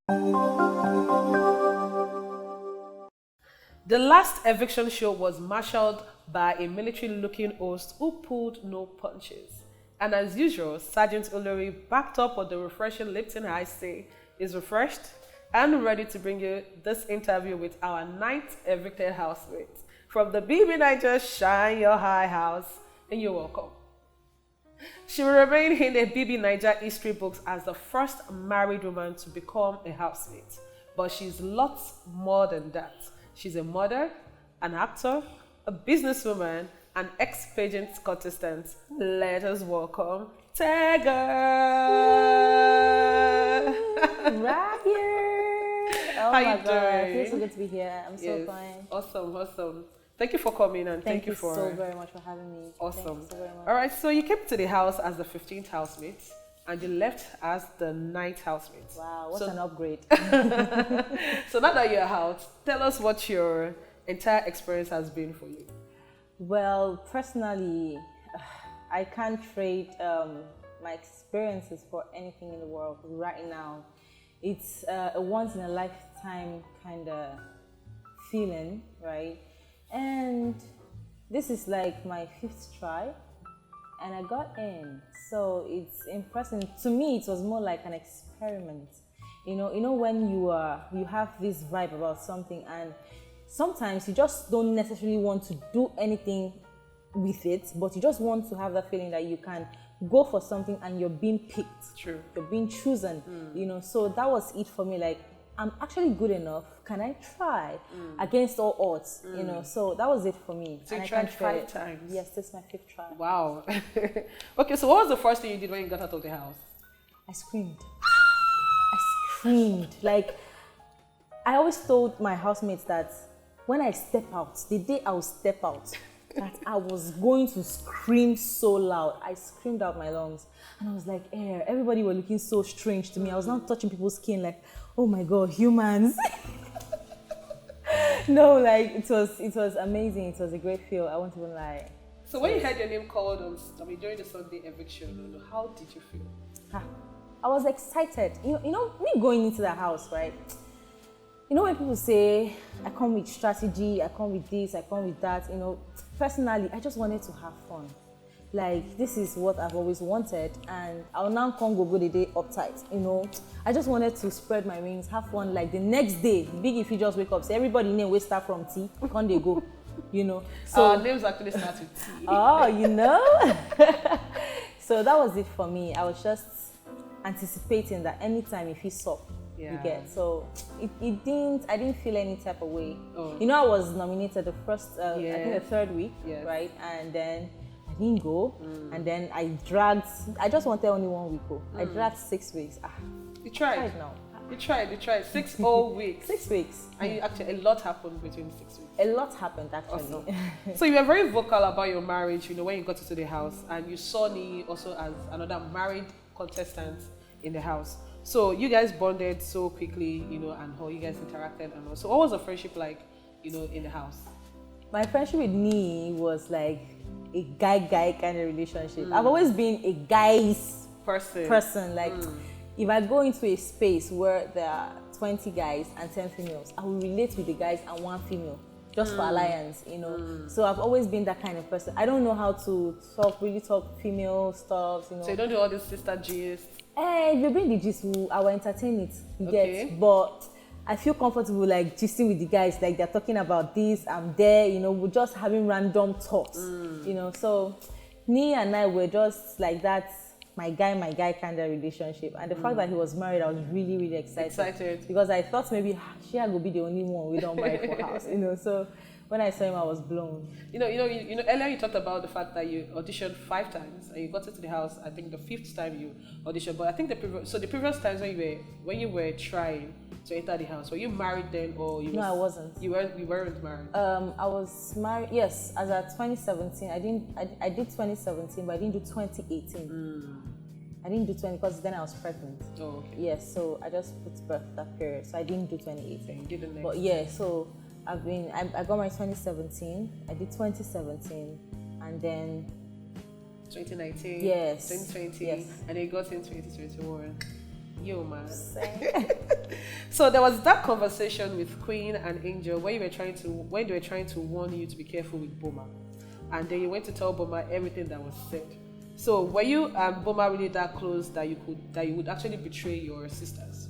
The last eviction show was marshaled by a military-looking host who pulled no punches. And as usual, Sergeant Olori, backed up with the refreshing Lipton Ice Tea, is refreshed and ready to bring you this interview with our ninth evicted housemates from the Bbnaija Shine Your High house, and you're welcome. She will remain in the Bbnaija history books as the first married woman to become a housemate. But she's lots more than that. She's a mother, an actor, a businesswoman, an ex-pageant contestant. Let us welcome Tega! Right here! Oh How my you God, doing? it feels so good to be here. I'm so Yes. fine. Awesome, awesome. Thank you for coming and thank you for... so very much for having me. Awesome. Thank you so very much. All right, so you came to the house as the 15th housemate and you left as the 9th housemate. Wow, what So- an upgrade. So now that you're out, tell us what your entire experience has been for you. Well, personally, I can't trade my experiences for anything in the world. Right now, it's a once-in-a-lifetime kind of feeling, right? And this is like my 5th try, and I got in. So it's impressive. To me, it was more like an experiment. You know when you have this vibe about something, and sometimes you just don't necessarily want to do anything with it, but you just want to have that feeling that you can go for something and you're being picked. True. You're being chosen. So that was it for me. Like, I'm actually good enough. Can I try against all odds? So that was it for me. So you And I tried can't trade 5 it. times? Yes, this is my 5th try. Wow. Okay, so what was the first thing you did when you got out of the house? I screamed. I screamed. Like, I always told my housemates that when I step out, the day I will step out, that I was going to scream so loud. I screamed out my lungs. And I was like, everybody were looking so strange to me. I was not touching people's skin like, oh my God, humans. No, like, it was amazing. It was a great feel. I won't even lie. So when you heard your name called during the Sunday eviction, how did you feel? I was excited. You know, me going into the house, right? You know when people say, I come with strategy, I come with this, I come with that, personally, I just wanted to have fun. Like, this is what I've always wanted, and I'll now come go the day uptight, I just wanted to spread my wings, have fun. Like, the next day, Biggie if you just wake up, say, everybody name we start from T, can they go, So, Our names actually start with T. Oh, So that was it for me. I was just anticipating that anytime if he saw, you get. So I didn't feel any type of way. Oh. I was nominated the first, I think the 3rd week, Yes. right? And then I didn't go. And then I just wanted only 1 week. I dragged 6 weeks. You tried. Now. You tried. 6 whole weeks. 6 weeks. And you actually, a lot happened between 6 weeks. A lot happened actually. Awesome. So you were very vocal about your marriage, when you got into the house, and you saw Niyi also as another married contestant in the house. So you guys bonded so quickly, and how you guys interacted and all. So what was the friendship like, in the house? My friendship with Niyi was like a guy kind of relationship. I've always been a guy's person. Like, if I go into a space where there are 20 guys and 10 females, I will relate with the guys and 1 female, just for alliance, So I've always been that kind of person. I don't know how to really talk female stuff, So you don't do all this sister gist? If you bring the gist, I will entertain it, you Okay. get. But I feel comfortable like gisting with the guys, like they're talking about this, I'm there, we're just having random talks, So Niyi and I were just like that, my guy kind of relationship. And the fact that he was married, I was really, really excited. Because I thought maybe she will be the only one we don't marry for house, So when I saw him, I was blown. Earlier you talked about the fact that you auditioned 5 times and you got into the house. I think the 5th time you auditioned, but I think the previous times when you were trying to enter the house, were you married then, or No, I wasn't. You weren't married. I was married. Yes, as at 2017. I did 2017, but I didn't do 2018. I didn't do 20 because then I was pregnant. Oh, okay. Yes, so I just put birth that period, so I didn't do 2018. You did the next. But yeah, so I got married 2017. I did 2017, and then 2019. Yes. 2020. Yes. And then you got in 2021. Yo, man. So there was that conversation with Queen and Angel when they were trying to warn you to be careful with Boma, and then you went to tell Boma everything that was said. So were you and Boma really that close that you would actually betray your sisters?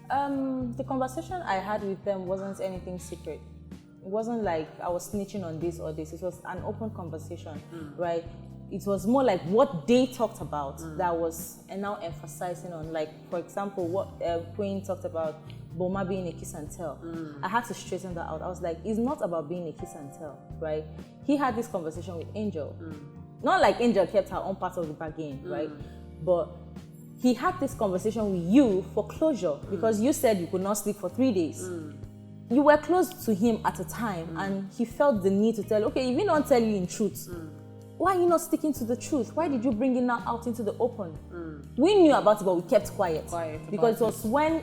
The conversation I had with them wasn't anything secret. It wasn't like I was snitching on this or this. It was an open conversation, right? It was more like what they talked about that was and now emphasizing on, like, for example, what Queen talked about Boma being a kiss and tell. I had to straighten that out. I was like, it's not about being a kiss and tell, right? He had this conversation with Angel. Not like Angel kept her own part of the bargain, right? But he had this conversation with you for closure because you said you could not sleep for 3 days. You were close to him at a time and he felt the need to tell, okay, if he don't tell you in truth, why are you not sticking to the truth? Why did you bring it now out into the open? We knew about it, but we kept quiet because it was when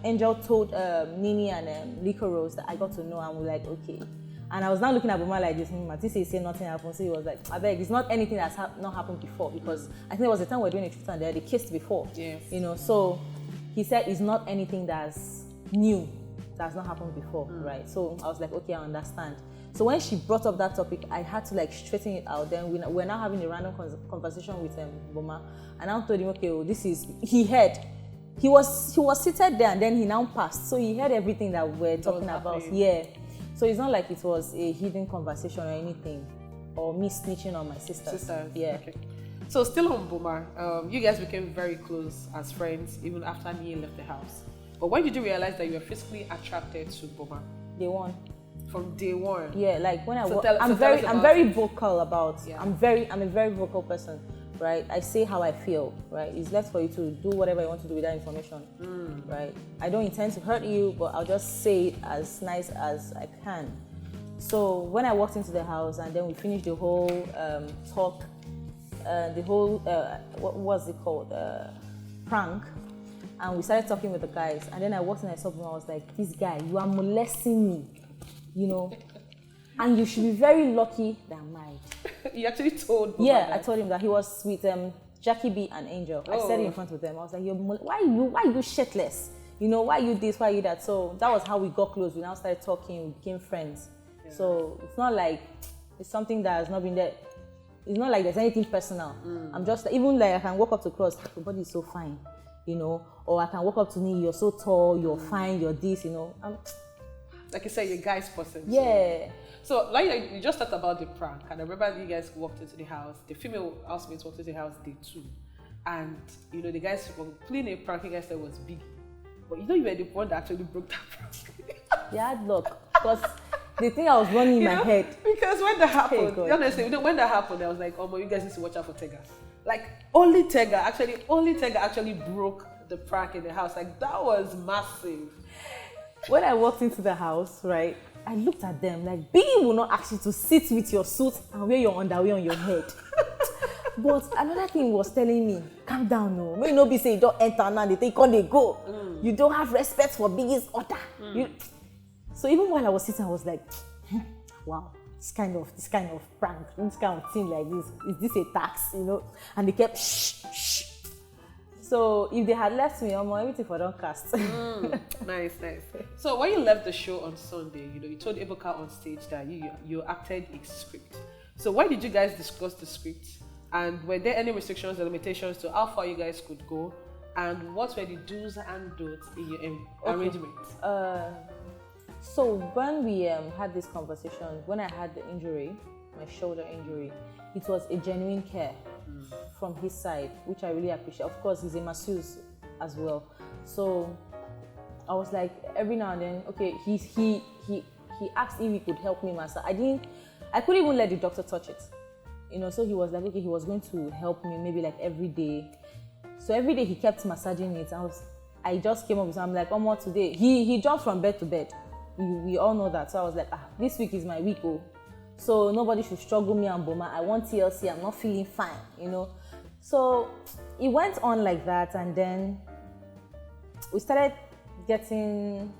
Angel told Nini and Liquorose that I got to know, and we're like, okay. And I was now looking at Boma like this, Matisse said nothing happened, so he was like, I beg, it's not anything that's not happened before, because I think there was a time we were doing a truth and they kissed before. Yes. You know, so he said it's not anything that's new, that's not happened before, right? So I was like, okay, I understand. So when she brought up that topic, I had to like straighten it out. Then we're now having a random conversation with Boma, and I told him, okay, well, this is, he heard. He was seated there, and then he now passed. So he heard everything that we're talking about. Yeah. So it's not like it was a hidden conversation or anything, or me snitching on my sisters. Yeah. Okay. So still on Boma, you guys became very close as friends even after Niyi left the house. But when did you realize that you were physically attracted to Boma? Day one. From day one. Yeah, like when I'm very vocal about. Yeah. I'm a very vocal person, right? I say how I feel, right? It's left for you to do whatever you want to do with that information, right? I don't intend to hurt you, but I'll just say it as nice as I can. So when I walked into the house and then we finished the whole talk, the whole what was it called, prank. And we started talking with the guys. And then I walked in and I saw him. I was like, this guy, you are molesting me, you know. And you should be very lucky that I'm married. You actually told him? Yeah, I told him that he was with Jackie B and Angel. I said it in front of them. I was like, why are you shirtless? You know, why are you this, why are you that? So that was how we got close. We now started talking, we became friends. Yeah. So it's not like it's something that has not been there. It's not like there's anything personal. I'm just, even like I can walk up to Cross, your body is so fine, you know. Or I can walk up to Niyi, you're so tall, you're fine, you're this, you know. Like you said, you're a guy's person. Yeah. So like you just talked about the prank, and I remember you guys walked into the house, the female housemates walked into the house day 2. And, you know, the guys were playing a prank, you guys said was Biggie. But you know you were the one that actually broke that prank. You had luck. Because the thing I was running in my head. Because when that happened, honestly, when that happened, I was like, oh, you guys need to watch out for Tega. Like, only Tega actually broke the prank in the house. Like, that was massive. When I walked into the house, right, I looked at them like, Biggie will not ask you to sit with your suit and wear your underwear on your head. But another thing was telling me, calm down, no. May not be say you don't enter now, they take on, they go. You don't have respect for Biggie's order. So even while I was sitting, I was like, wow, this kind of prank, this kind of thing like this, is this a tax, you know? And they kept shh. So if they had left me, everything for don't cast. Nice. So when you left the show on Sunday, you know, you told Ebuka on stage that you acted a script. So why did you guys discuss the script? And were there any restrictions or limitations to how far you guys could go? And what were the do's and don'ts in your arrangement? So when we had this conversation, when I had the injury, my shoulder injury, it was a genuine care from his side, which I really appreciate. Of course, he's a masseuse as well. So I was like, every now and then, okay, he asked if he could help me massage. I couldn't even let the doctor touch it. You know, so he was like, okay, he was going to help me maybe like every day. So every day he kept massaging it. I just came up with something like, oh, more today. He jumped from bed to bed. We all know that. So I was like, this week is my week, oh. So nobody should struggle me and Boma. I want TLC, I'm not feeling fine, you know. So it went on like that, and then we started getting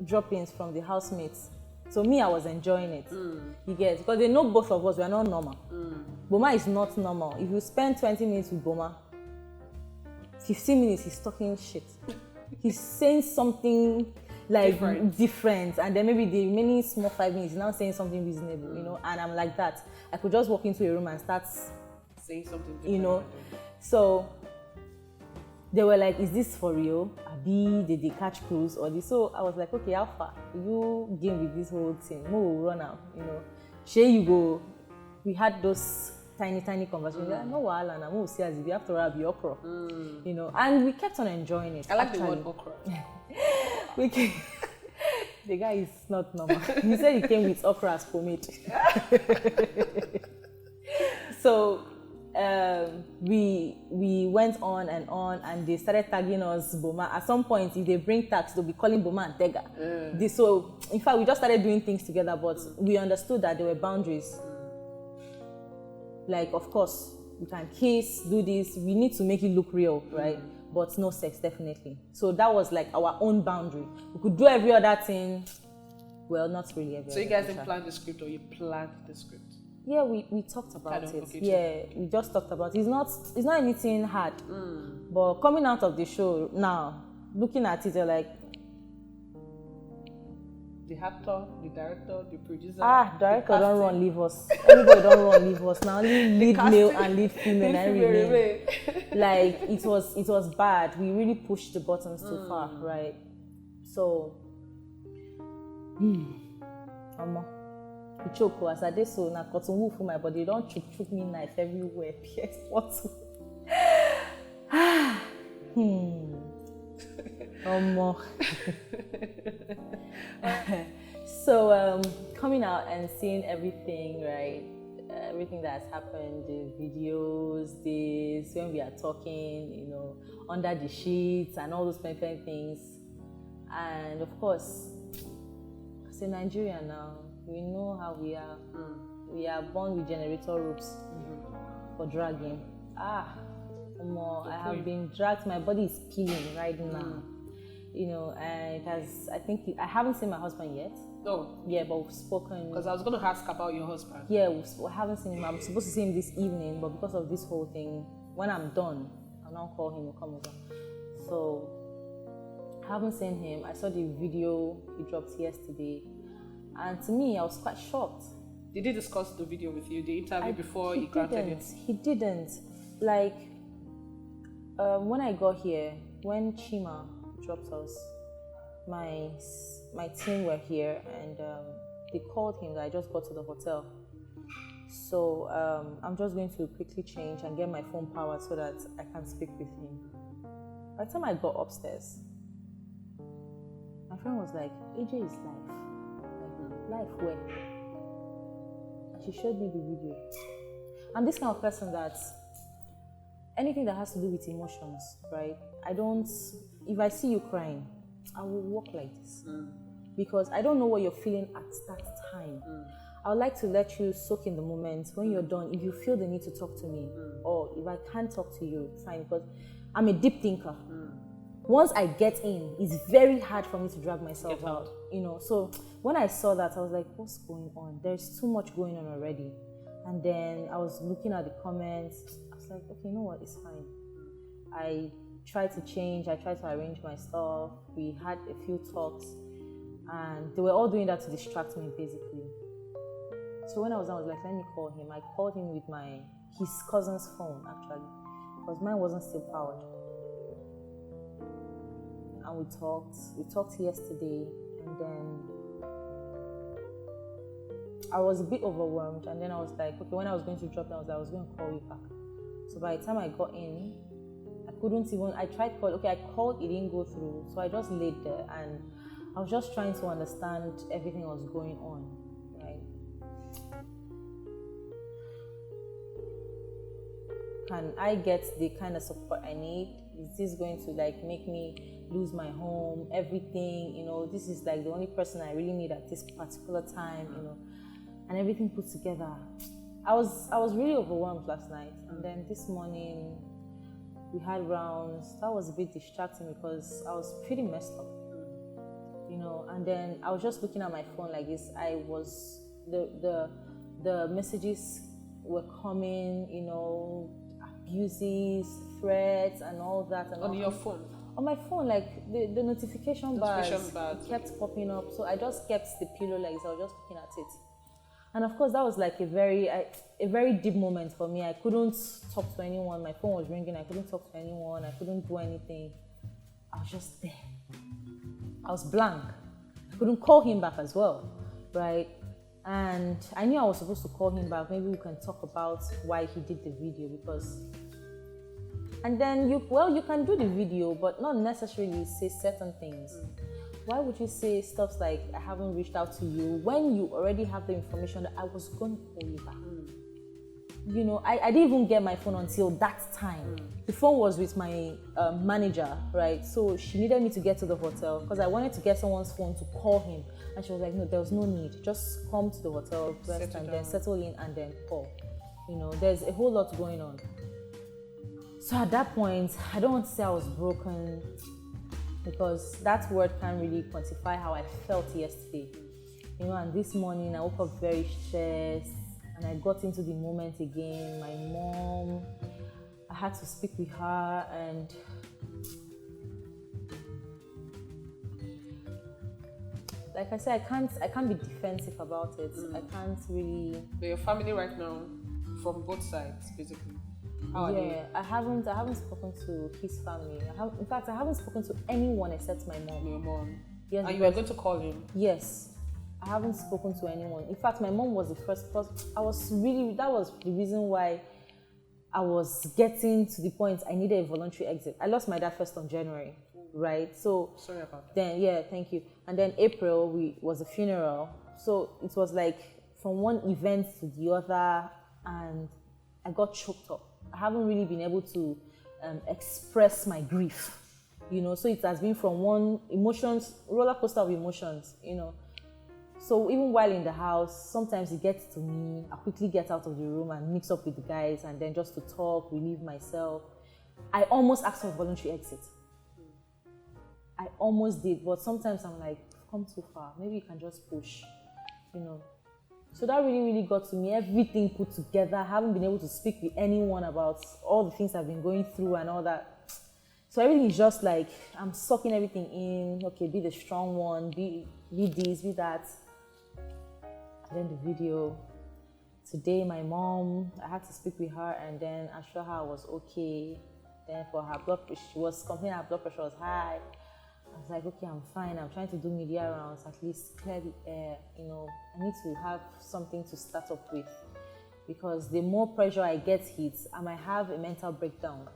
drop-ins from the housemates. So me, I was enjoying it. You get, because they know both of us, we are not normal. Boma is not normal. If you spend 20 minutes with Boma, 15 minutes he's talking shit. He's saying something like different, and then maybe the remaining small 5 minutes he's now saying something reasonable, you know, and I'm like that. I could just walk into a room and start saying something different, you know. So they were like, is this for real? Abi, did they catch cruise or this? So I was like, okay, how far? You game with this whole thing. We will run out, you know. Share you go. We had those tiny conversations. Like, no, wahala na mo see as if you have to have your okra, you know. And we kept on enjoying it. I like the word okra. The guy is not normal. He said he came with okra as pomade. So we went on, and they started tagging us Boma. At some point, if they bring tags, they'll be calling Boma and Tega. So in fact, we just started doing things together, but we understood that there were boundaries. Like, of course, we can kiss, do this. We need to make it look real, right? But no sex, definitely. So that was like our own boundary. We could do every other thing. Well, not really every other thing. So you guys didn't plan the script, or you planned the script? Yeah, we talked about it. Yeah, we just talked about it. It's not anything hard. But coming out of the show now, looking at it, you're like, the actor, the director, the producer. Director don't run, leave us. Everybody don't run, leave us. Now only lead male and lead female and remain. Like it was bad. We really pushed the buttons too far, right? So we choke as I did so now cotton wool for my body. Don't choke me knife everywhere. Pierce what? So coming out and seeing everything, right? Everything that has happened, the videos, this, when we are talking, you know, under the sheets and all those different things. And of course, as a Nigerian now, we know how we are. We are born with generator ropes for dragging. I have been dragged. My body is peeling right now. You know, and it has, I think, I haven't seen my husband yet. No. Yeah, but we've spoken. Because I was going to ask about your husband. Yeah, we haven't seen him. I'm supposed to see him this evening, but because of this whole thing, when I'm done, I'll now call him to come over. So, I haven't seen him. I saw the video he dropped yesterday. And to me, I was quite shocked. Did he discuss the video with you, the interview before he granted it? He didn't. Like, when I got here, when Chima dropped us, my team were here, and they called him that I just got to the hotel. So I'm just going to quickly change and get my phone powered so that I can speak with him. By the time I got upstairs, my friend was like, AJ is live. Life where? And she showed me the video. I'm this kind of person that anything that has to do with emotions, right? If I see you crying, I will walk like this. Because I don't know what you're feeling at that time. I would like to let you soak in the moment. When you're done, if you feel the need to talk to me, or if I can't talk to you, fine, because I'm a deep thinker. Once I get in, it's very hard for me to drag myself out, you know. So when I saw that, I was like, what's going on? There's too much going on already. And then I was looking at the comments. I was like, okay, you know what? It's fine. I tried to change. I tried to arrange my stuff. We had a few talks, and they were all doing that to distract me, basically. So when I was done, I was like, let me call him. I called him with his cousin's phone, actually, because mine wasn't still powered. And we talked yesterday, and then I was a bit overwhelmed, and then I was like, okay, when I was going to drop down, I was going to call you back. So by the time I got in, I tried calling, I called, it didn't go through, so I just laid there, and I was just trying to understand everything that was going on, right? Can I get the kind of support I need? Is this going to make me lose my home, everything, you know? This is the only person I really need at this particular time, you know, and everything put together. I was really overwhelmed last night, and then this morning we had rounds. That was a bit distracting because I was pretty messed up, you know. And then I was just looking at my phone like this. The messages were coming, you know. abuses, threats, and all that. And on your phone? On my phone, like the notification bars kept popping up. So I just kept the pillow like this. I was just looking at it. And of course, that was like a very deep moment for me. I couldn't talk to anyone. My phone was ringing. I couldn't talk to anyone. I couldn't do anything. I was just there. I was blank. I couldn't call him back as well, right? And I knew I was supposed to call him back. Maybe we can talk about why he did the video because... And then you can do the video, but not necessarily say certain things. Why would you say stuff like, I haven't reached out to you, when you already have the information that I was going to call you back? You know, I didn't even get my phone until that time. The phone was with my manager, right? So she needed me to get to the hotel because I wanted to get someone's phone to call him. And she was like, no, there was no need. Just come to the hotel, rest, and then settle in and then call. You know, there's a whole lot going on. So at that point, I don't want to say I was broken because that word can't really quantify how I felt yesterday. You know, and this morning I woke up very stressed and I got into the moment again. My mom, I had to speak with her and like I said, I can't be defensive about it. I can't really... But your family right now, from both sides, basically. I haven't spoken to his family. In fact, I haven't spoken to anyone except my mom. Your mom? Yes. And you were going to call him? Yes. I haven't spoken to anyone. In fact, my mom was the first person. That was the reason why I was getting to the point I needed a voluntary exit. I lost my dad first on January, right? So sorry about that. Then, thank you. And then April, was a funeral. So it was like from one event to the other and I got choked up. I haven't really been able to express my grief, you know. So it has been from one roller coaster of emotions, you know. So even while in the house, sometimes it gets to me. I quickly get out of the room and mix up with the guys, and then just to talk, relieve myself. I almost asked for a voluntary exit. I almost did, but sometimes I'm like, come too far. Maybe you can just push, you know. So that really, really got to me. Everything put together. I haven't been able to speak with anyone about all the things I've been going through and all that. So everything is just like, I'm sucking everything in. Okay, be the strong one. Be this, be that. And then the video. Today, my mom, I had to speak with her and then assure her I was okay. Then for her blood pressure, she was complaining her blood pressure was high. I was like, okay, I'm fine. I'm trying to do media rounds, at least clear the air. You know, I need to have something to start up with because the more pressure I get hit, I might have a mental breakdown.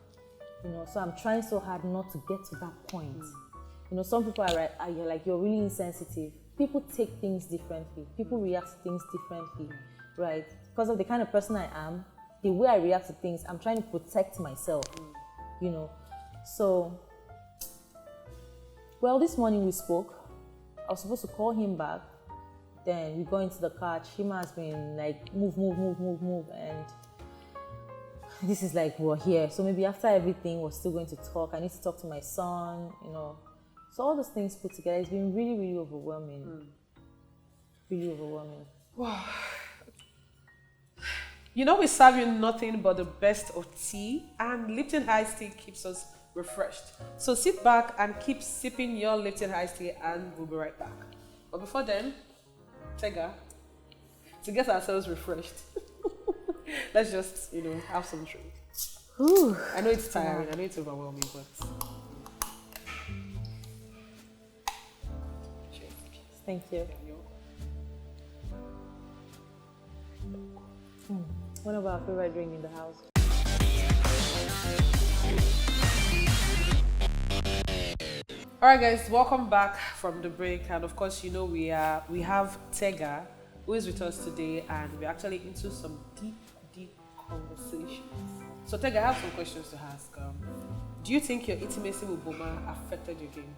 You know, so I'm trying so hard not to get to that point. You know, some people are like, you're really insensitive. People take things differently. People react to things differently, right? Because of the kind of person I am, the way I react to things, I'm trying to protect myself, you know. So, well, this morning we spoke. I was supposed to call him back. Then we go into the car. Chima has been like, move. And this is like, we're here. So maybe after everything, we're still going to talk. I need to talk to my son, you know. So all those things put together, it's been really, really overwhelming. Really overwhelming. Wow. You know, we serve you nothing but the best of tea, and Lipton Ice Tea keeps us refreshed. So sit back and keep sipping your Lipton Ice Tea, and we'll be right back. But before then, Tega, to get ourselves refreshed, let's just, you know, have some drink. Ooh. I know it's tiring, I know it's overwhelming, but... Cheers. Thank you. One of our favorite drink in the house. Alright guys, welcome back from the break, and of course you know we have Tega who is with us today, and we're actually into some deep conversations. So Tega, I have some questions to ask. Do you think your intimacy with Boma affected your game?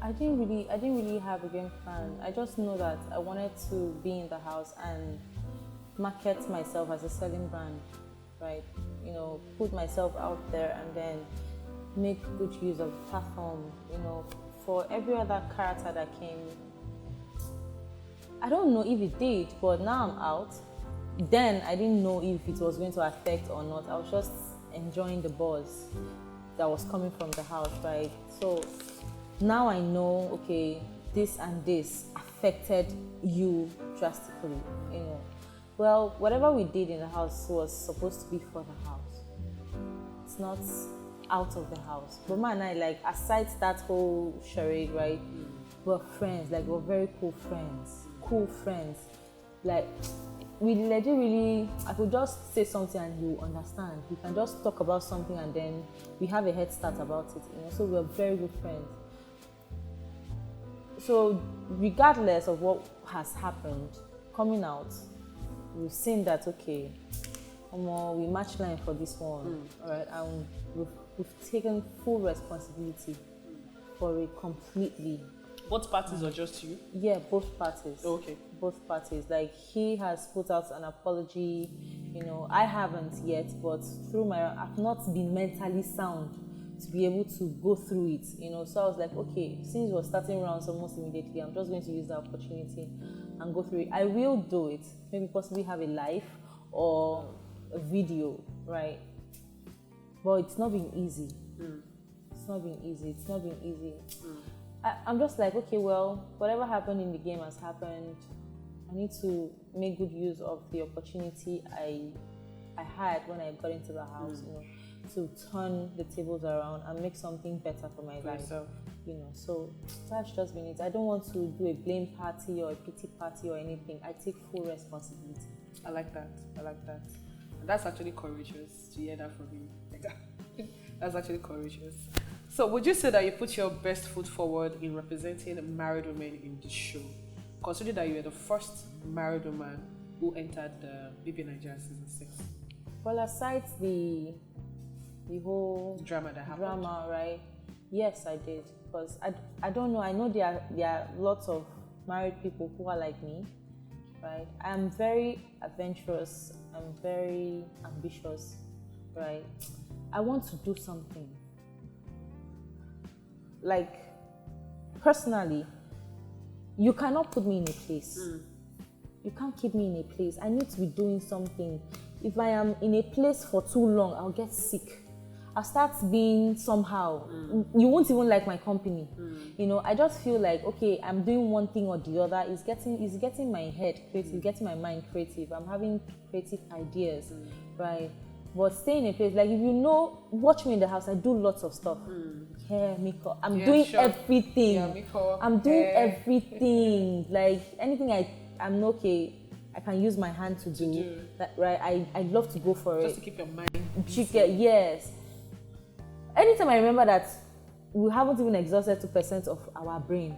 I didn't really have a game plan. I just know that I wanted to be in the house and market myself as a selling brand, right? You know, put myself out there and then make good use of the platform, you know, for every other character that came. I don't know if it did, but now I'm out then I didn't know if it was going to affect or not. I was just enjoying the buzz that was coming from the house, right? So now I know, okay, this and this affected you drastically, you know. Well, whatever we did in the house was supposed to be for the house. It's not out of the house. Boma and I, like, aside that whole charade, right? We're friends, like, we're very cool friends. Cool friends. Like, we legit really, I could just say something and you understand. We can just talk about something and then we have a head start about it, you know. So we're very good friends. So regardless of what has happened, coming out, we've seen that, okay, we match line for this one, all right, and we've taken full responsibility for it completely. Both parties or just you? Yeah, both parties. Oh, okay. Both parties. Like, he has put out an apology, you know, I haven't yet, but I've not been mentally sound to be able to go through it, you know. So I was like, okay, since we're starting rounds almost immediately, I'm just going to use the opportunity and go through it. I will do it, maybe possibly have a live or a video, right? But it's not been easy. It's not been easy. I'm just like, okay, well, whatever happened in the game has happened. I need to make good use of the opportunity I had when I got into the house, you know, to turn the tables around and make something better for my life. You know, so that's just been it. I don't want to do a blame party or a pity party or anything. I take full responsibility. I like that. And that's actually courageous to hear that from you. That's actually courageous. So would you say that you put your best foot forward in representing married women in this show? Considering that you were the first married woman who entered the Bbnaija season 6. Well, aside the whole drama that happened. Drama, right? Yes, I did. Because I don't know. I know there are lots of married people who are like me, right? I'm very adventurous. I'm very ambitious, right? I want to do something. Like, personally, you cannot put me in a place. You can't keep me in a place. I need to be doing something. If I am in a place for too long, I'll get sick. I'll start being somehow. You won't even like my company. You know, I just feel like, okay, I'm doing one thing or the other. It's getting my head creative, it's getting my mind creative. I'm having creative ideas, right? But stay in a place, like, if you know, watch me in the house, I do lots of stuff. Hair, makeup, I'm doing everything. Yeah, makeup, I'm doing hair. Everything. Like, anything I'm okay, I can use my hand to do. That, right? I love to go for it. Just to keep your mind busy. Yes. Anytime I remember that we haven't even exhausted 2% of our brain,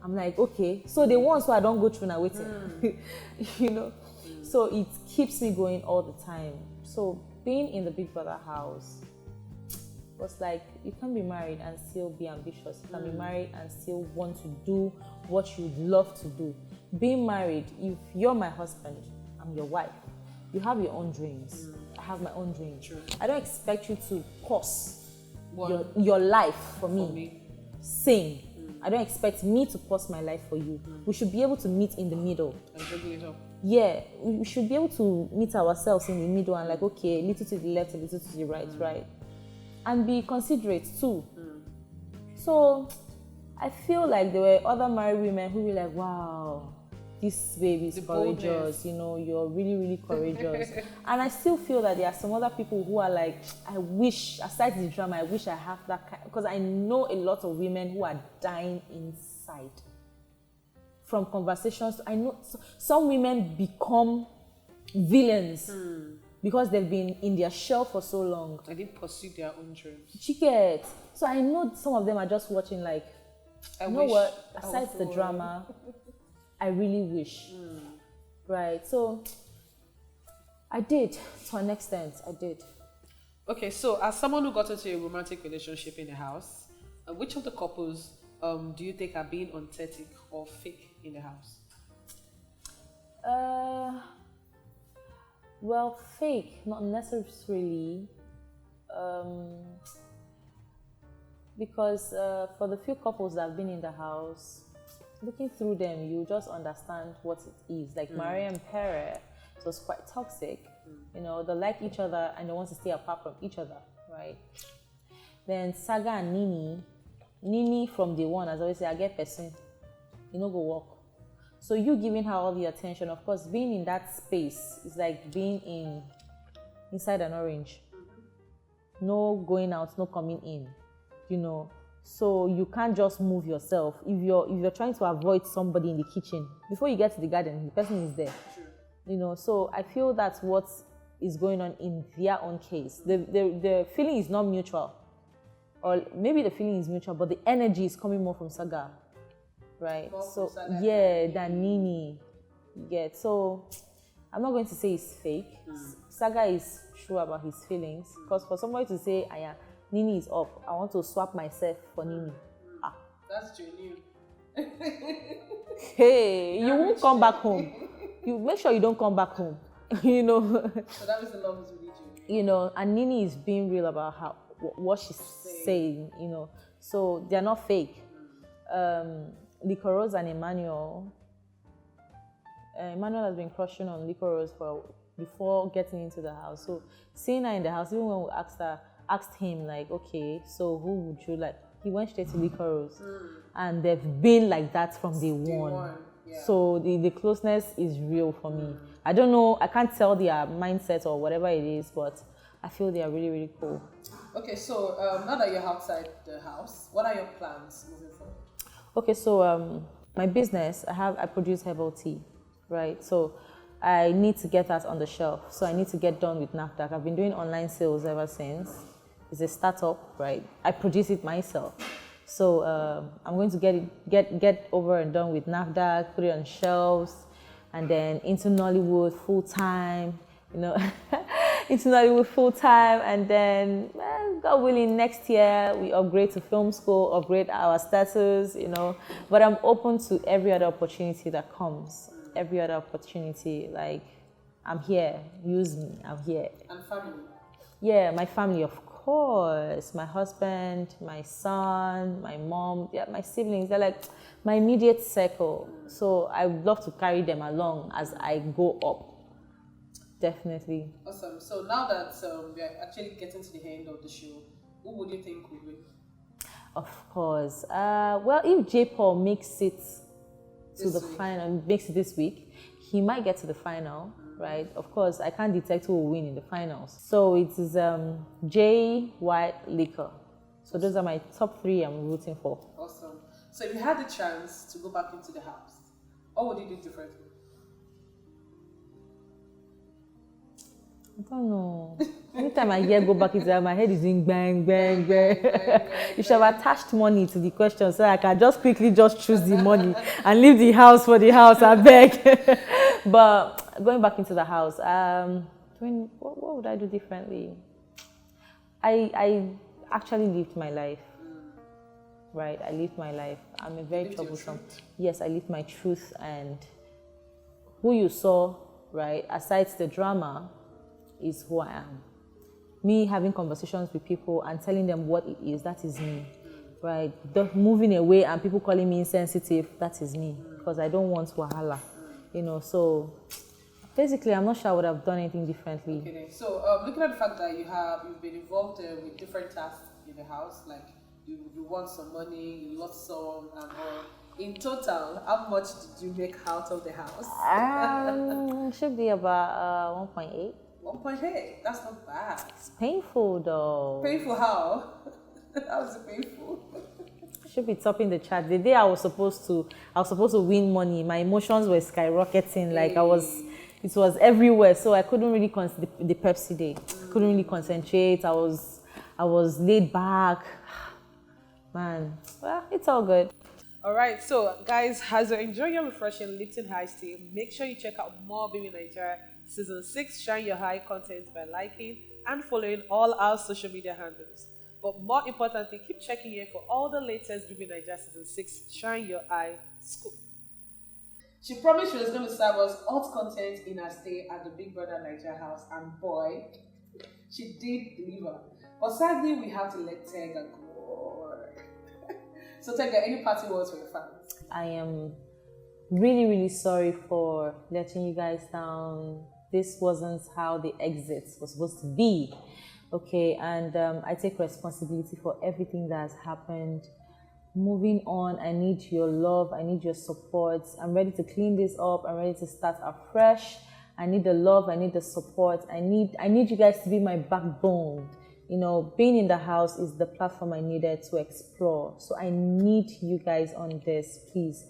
I'm like, okay, so the ones who I don't go through now waiting, you know? So it keeps me going all the time. So being in the Big Brother house was like, you can be married and still be ambitious. You can be married and still want to do what you'd love to do. Being married, if you're my husband, I'm your wife. You have your own dreams. I have my own dreams. True. I don't expect you to pause your life for me. Same. I don't expect me to pause my life for you. We should be able to meet in the middle. And juggle it up. Yeah, we should be able to meet ourselves in the middle and like, okay, a little to the left, a little to the right, right? And be considerate too. So I feel like there were other married women who were like, wow, this baby is courageous, you know, you're really, really courageous. And I still feel that there are some other people who are like, I wish, aside the drama, I wish I have that kind, because I know a lot of women who are dying inside. From conversations, I know some women become villains because they've been in their shell for so long. They didn't pursue their own dreams. Chicken. So I know some of them are just watching like, you know what, aside the drama, I really wish. Right, so I did, to an extent, I did. Okay, so as someone who got into a romantic relationship in the house, which of the couples do you think are being authentic or fake in the house? Well, fake, not necessarily. Because for the few couples that have been in the house, looking through them, you just understand what it is. Like Maria and Pere, it was quite toxic. You know, they like each other and they want to stay apart from each other, right? Then Saga and Nini from day one, as I always say, I get person, you know, go walk. So you giving her all the attention, of course, being in that space is like being inside an orange. No going out, no coming in, you know. So you can't just move yourself. If you're trying to avoid somebody in the kitchen, before you get to the garden, the person is there. You know, so I feel that's what is going on in their own case. The feeling is not mutual. Or maybe the feeling is mutual, but the energy is coming more from Saga. Right? So yeah, than Nini. Yeah. So I'm not going to say it's fake. Saga is true about his feelings. Because for somebody to say, Nini is up, I want to swap myself for Nini. That's genuine. Hey, you won't come back home. You make sure you don't come back home. You know. So that means the love is really genuine. You know, and Nini is being real about what she's saying. You know, so they're not fake. Liquorose and Emmanuel. Emmanuel has been crushing on Liquorose before getting into the house. So seeing her in the house, even when we asked him like, okay, so who would you like? He went straight to Liquorose, and they've been like that from day one. Yeah. So the closeness is real for me. I don't know, I can't tell their mindset or whatever it is, but I feel they are really, really cool. Okay, so now that you're outside the house, what are your plans moving forward? Okay, so my business, I produce herbal tea, right? So I need to get that on the shelf. So I need to get done with NAFDAC. I've been doing online sales ever since. It's a startup, right? I produce it myself. So I'm going to get over and done with NAFDAC, put it on shelves, and then into Nollywood full time, you know, into Nollywood full time, and then God willing, next year we upgrade to film school, upgrade our status, you know. But I'm open to every other opportunity that comes, every other opportunity. Like, I'm here, use me, I'm here. And family? Yeah, my family, of course. My husband, my son, my mom, yeah, my siblings, they're like my immediate circle. So I would love to carry them along as I go up. Definitely. Awesome. So now that we are actually getting to the end of the show, who would you think would win? Of course. Well, if J. Paul makes it to the final, makes it this week, he might get to the final, right? Of course, I can't detect who will win in the finals. So it is J, White, Liquor. So those are my top three I'm rooting for. Awesome. So if you had the chance to go back into the house, what would you do differently? I don't know. Anytime I hear go back into that, my head is in bang, bang, bang. You should have attached money to the question so I can just quickly just choose the money and leave the house for the house, I beg. But going back into the house, what would I do differently? I actually lived my life. Right, I lived my life. I'm a very troublesome. Yes, I lived my truth, and who you saw, right, aside the drama, is who I am. Me having conversations with people and telling them what it is, that is me, right? Moving away and people calling me insensitive, that is me, because I don't want wahala, you know. So basically, I'm not sure I would have done anything differently. Okay, so looking at the fact that you've been involved with different tasks in the house, like you won some money, you lost some, and all. In total, how much did you make out of the house? Should be about 1.8. 1.8? That's not bad. It's painful though. Painful how? How is it painful? Should be topping the chart. The day I was supposed to win money, my emotions were skyrocketing. Like it was everywhere. So I couldn't really the Pepsi day. Couldn't really concentrate. I was laid back. Man, well, it's all good. All right, so guys, as you enjoy your refreshing Lipton Ice Tea, make sure you check out more Bbnaija Season 6 Shine Your Eye content by liking and following all our social media handles. But more importantly, keep checking here for all the latest Bbnaija Season 6 Shine Your Eye scoop. She promised she was going to serve us hot content in her stay at the Big Brother Naija house, and boy, she did deliver. But sadly, we have to let Tega go. So Tega, any parting words for your fans? I am really, really sorry for letting you guys down. this wasn't how the exit was supposed to be. Okay, and I take responsibility for everything that has happened. Moving on, I need your love, I need your support. I'm ready to clean this up, I'm ready to start afresh. I need the love, I need the support. I need you guys to be my backbone. You know, being in the house is the platform I needed to explore. So I need you guys on this, please.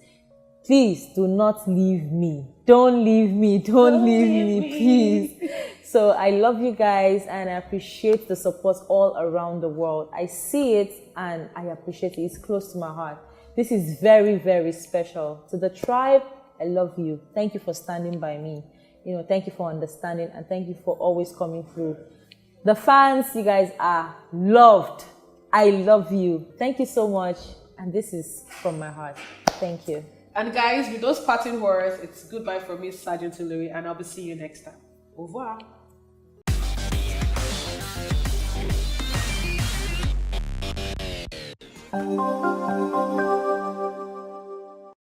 Please do not leave me. Don't leave me. Don't leave me, please. So I love you guys and I appreciate the support all around the world. I see it and I appreciate it. It's close to my heart. This is very, very special. To the tribe, I love you. Thank you for standing by me. You know, thank you for understanding and thank you for always coming through. The fans, you guys are loved. I love you. Thank you so much. And this is from my heart. Thank you. And guys, with those parting words, it's goodbye from me, Sergeant Olori, and I'll be seeing you next time. Au revoir.